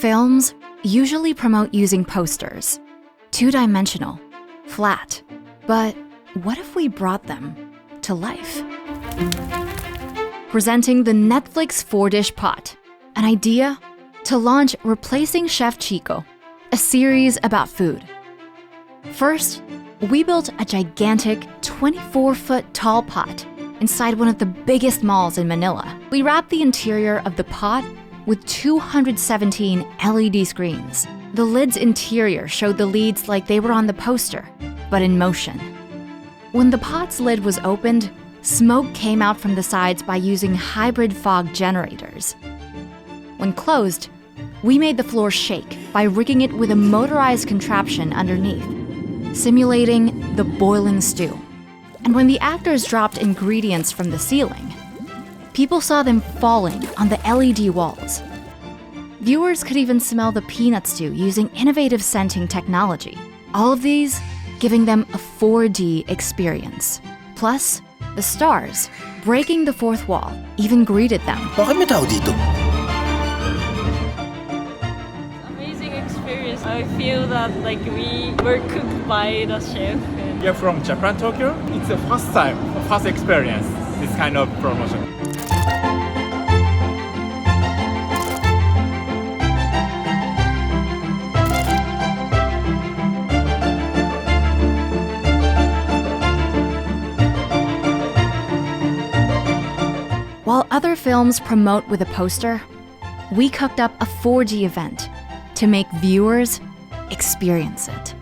Films usually promote using posters. Two-dimensional, flat. But what if we brought them to life? Presenting the Netflix 4-dish pot, an idea to launch Replacing Chef Chico, a series about food. First, we built a gigantic 24-foot tall pot inside one of the biggest malls in Manila. We wrapped the interior of the pot with 217 LED screens. The lid's interior showed the leads like they were on the poster, but in motion. When the pot's lid was opened, smoke came out from the sides by using hybrid fog generators. When closed, we made the floor shake by rigging it with a motorized contraption underneath, simulating the boiling stew. And when the actors dropped ingredients from the ceiling, people saw them falling on the LED walls. Viewers could even smell the peanut stew using innovative scenting technology. All of these giving them a 4D experience. Plus, the stars, breaking the fourth wall, even greeted them. Bakit may tao dito? Amazing experience. I feel that we were cooked by the chef. We are from Japan, Tokyo. It's the first time, first experience, this kind of promotion. While other films promote with a poster, we cooked up a 4D event to make viewers experience it.